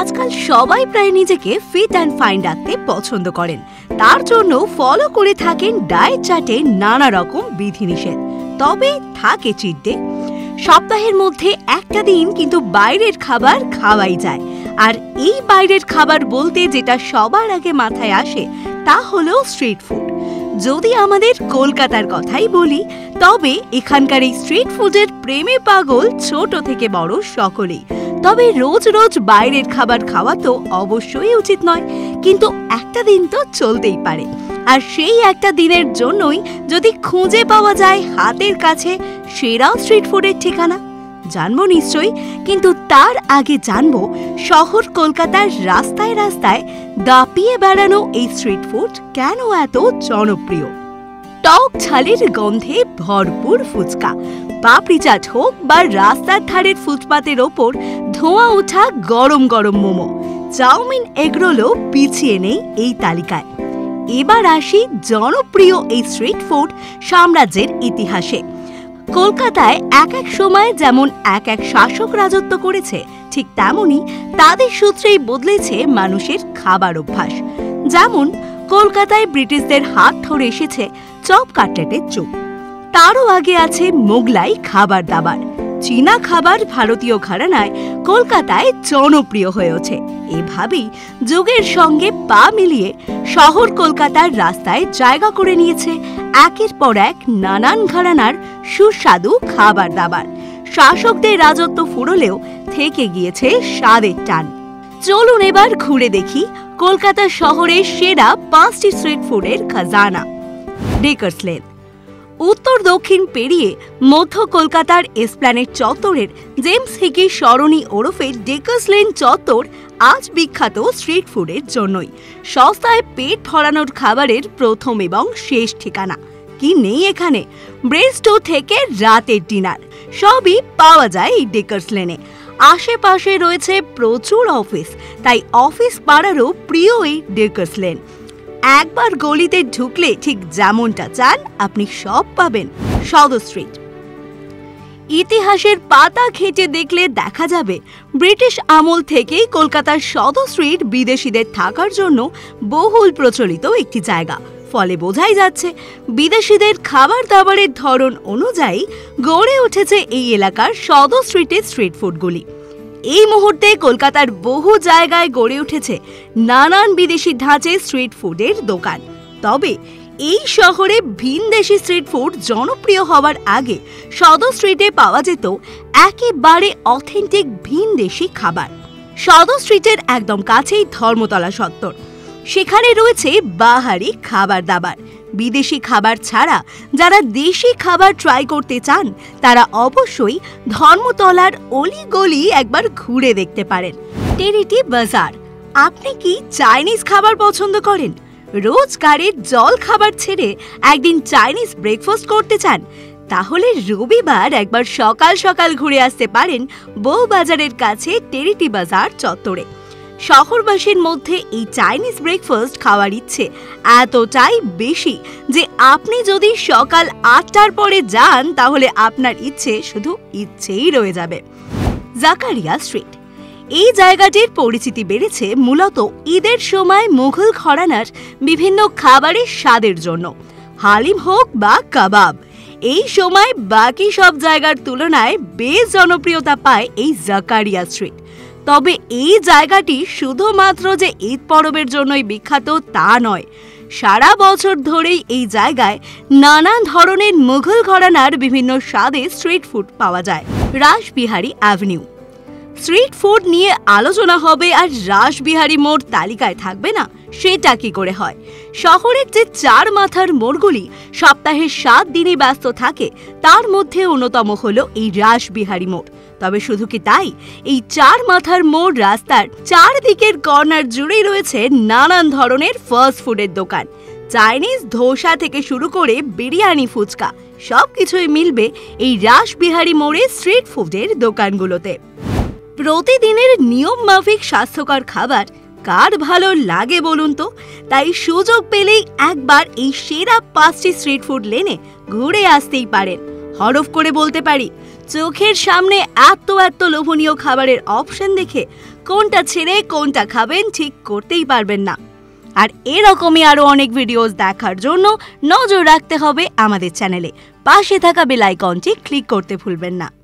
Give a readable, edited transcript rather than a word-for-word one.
আজকাল সবাই প্রায় নিজেকে ফিট অ্যান্ড ফাইন রাখতে পছন্দ করেন। তার জন্য ফলো করে থাকেন ডায়েট চার্টে নানা রকম বিধিনিষেধ। তবে থাকে চিট ডে। সপ্তাহের মধ্যে একটা দিন কিন্তু বাইরের খাবার খাওয়াই যায়। আর এই বাইরের খাবার বলতে যেটা সবার আগে মাথায় আসে তা হলো স্ট্রিট ফুড। যদি আমাদের কলকাতার কথাই বলি, তবে এখানকার এই স্ট্রিট ফুডের প্রেমে পাগল ছোট থেকে বড় সকলেই। তবে রোজ রোজ বাইরের খাবার খাওয়া তো অবশ্যই উচিত নয়, কিন্তু একটা দিন তো চলতেই পারে। আর সেই একটা দিনের জন্যই যদি খুঁজে পাওয়া যায় হাতের কাছে সেরা স্ট্রিট ফুডের ঠিকানা, জানবো নিশ্চয়ই। কিন্তু তার আগে জানবো শহর কলকাতার রাস্তায় রাস্তায় দাপিয়ে বেড়ানো এই স্ট্রিট ফুড কেন এত জনপ্রিয়। টক ঝালের গন্ধে ভরপুর ফুচকা, পাপড়ি চাট হোক বা রাস্তার ধারের ফুটপাতের ওপর ধোঁয়া ওঠা গরম গরম মোমো, চাউমিন, এগরোলও পিছিয়ে নেই এই তালিকায়। এবার আসি জনপ্রিয় এই স্ট্রিট ফুড সাম্রাজ্যের ইতিহাসে। কলকাতায় এক এক সময় যেমন এক এক শাসক রাজত্ব করেছে, ঠিক তেমনি তাদের সূত্রেই বদলেছে মানুষের খাবার অভ্যাস। যেমন কলকাতায় ব্রিটিশদের হাত ধরে এসেছে চপ কাটলেটের যুগ। তারও আগে আছে মোগলাই খাবার দাবার। চীনা খাবার ভারতীয় ঘরানায় কলকাতায় জনপ্রিয় হয়েছে। এভাবেই যুগের সঙ্গে পা মিলিয়ে শহর কলকাতার রাস্তায় জায়গা করে নিয়েছে একের পর এক নানান ঘরানার সুস্বাদু খাবার দাবার। শাসকদের রাজত্ব ফুরলেও থেকে গিয়েছে স্বাদের টান। চলুন এবার ঘুরে দেখি কলকাতা শহরের সেরা 5টি স্ট্রিট ফুডের খাজানা। Dacres lane. উত্তর দক্ষিণ পেরিয়ে মধ্য কলকাতার এসপ্ল্যানেড চত্বরের জেমস হিকি সরণি ওরফে ডেকার্স লেন চত্বর আজ বিখ্যাত স্ট্রিট ফুডের জন্যই। সস্তায় পেট ভরানোর খাবারের প্রথম এবং শেষ ঠিকানা। কি নেই এখানে? ব্রেস্টো থেকে রাতের ডিনার সবই পাওয়া যায় এই ডেকার্স লেনে। আশেপাশে রয়েছে প্রচুর অফিস, তাই অফিস পাড়ারও প্রিয় এই ডেকার্স লেন। একবার গলিতে ঢুকলে ঠিক যেমনটা চান আপনি সব পাবেন। সদর স্ট্রিট। ইতিহাসের পাতা ঘেঁটে দেখলে দেখা যাবে ব্রিটিশ আমল থেকেই কলকাতার সদর স্ট্রিট বিদেশিদের থাকার জন্য বহুল প্রচলিত একটি জায়গা। ফলে বোঝাই যাচ্ছে বিদেশিদের খাবার দাবারের ধরন অনুযায়ী গড়ে উঠেছে এই এলাকার সদর স্ট্রিটের স্ট্রিট ফুডগুলি। এই মুহূর্তে কলকাতার বহু জায়গায় গড়ে উঠেছে নানান বিদেশি ধাঁচে স্ট্রিট ফুডের দোকান। তবে এই শহরে ভিনদেশি স্ট্রিট ফুড জনপ্রিয় হওয়ার আগে সদর স্ট্রিটে পাওয়া যেত একেবারে অথেন্টিক ভিনদেশি খাবার। সদর স্ট্রিটের একদম কাছেই ধর্মতলা চত্বর। সেখানে রয়েছে বাহারি খাবার দাবার। বিদেশি খাবার ছাড়া যারা দেশি খাবার ট্রাই করতে চান তারা অবশ্যই ধর্মতলার অলিগলি একবার ঘুরে দেখতে পারেন। টেরিটি বাজার। আপনি কি চাইনিজ খাবার পছন্দ করেন? রোজগারের জল খাবার ছেড়ে একদিন চাইনিজ ব্রেকফাস্ট করতে চান? তাহলে রবিবার একবার সকাল সকাল ঘুরে আসতে পারেন বউবাজারের কাছে টেরিটি বাজার চত্বরে। শহরবাসীর মধ্যে এই চাইনিজ ব্রেকফাস্ট খাওয়ার ইচ্ছে এতটাই বেশি যে আপনি যদি সকাল 8টার পরে যান তাহলে আপনার ইচ্ছে শুধু ইচ্ছেই রয়ে যাবে। জাকারিয়া স্ট্রিট। এই জায়গাটির পরিচিতি বেড়েছে মূলত ঈদের সময় মুঘল ঘরানার বিভিন্ন খাবারের স্বাদের জন্য। হালিম হোক বা কাবাব, এই সময় বাকি সব জায়গার তুলনায় বেশ জনপ্রিয়তা পায় এই জাকারিয়া স্ট্রিট। তবে এই জায়গাটি শুধুমাত্র যে ঈদ পরবের জন্যই বিখ্যাত তা নয়, সারা বছর ধরেই এই জায়গায় নানান ধরনের মুঘল ঘরানার বিভিন্ন স্বাদে স্ট্রিট ফুড পাওয়া যায়। রাসবিহারী অ্যাভিনিউ। স্ট্রিট ফুড নিয়ে আলোচনা হবে আর রাসবিহারী মোড় তালিকায় থাকবে না, সেটা কি করে হয়? শহরের যে 4 মাথার মোড়গুলি সপ্তাহের 7 দিনই ব্যস্ত থাকে তার মধ্যে অন্যতম হলো এই রাসবিহারী মোড়। তবে শুধু কি তাই, এই 4 মাথার মোড় রাস্তার চারদিকের কর্নার জুড়েই রয়েছে নানান ধরনের ফাস্ট ফুডের দোকান। চাইনিজ ধোসা থেকে শুরু করে বিরিয়ানি, ফুচকা সবকিছুই মিলবে এই রাসবিহারী মোড়ের স্ট্রিট ফুডের দোকানগুলোতে। প্রতিদিনের নিয়ম মাফিক স্বাস্থ্যকর খাবার কার ভালো লাগে বলুন তো? তাই সুযোগ পেলেই একবার এই সেরা 5টি স্ট্রিট ফুড লেনে ঘুরে আসতেই পারেন। হরফ করে বলতে পারি, চোখের সামনে এত লোভনীয় খাবারের অপশন দেখে কোনটা ছেড়ে কোনটা খাবেন ঠিক করতেই পারবেন না। আর এরকমই আরো অনেক ভিডিওস দেখার জন্য নজর রাখতে হবে আমাদের চ্যানেলে। পাশে থাকা বেল আইকনটি ক্লিক করতে ভুলবেন না।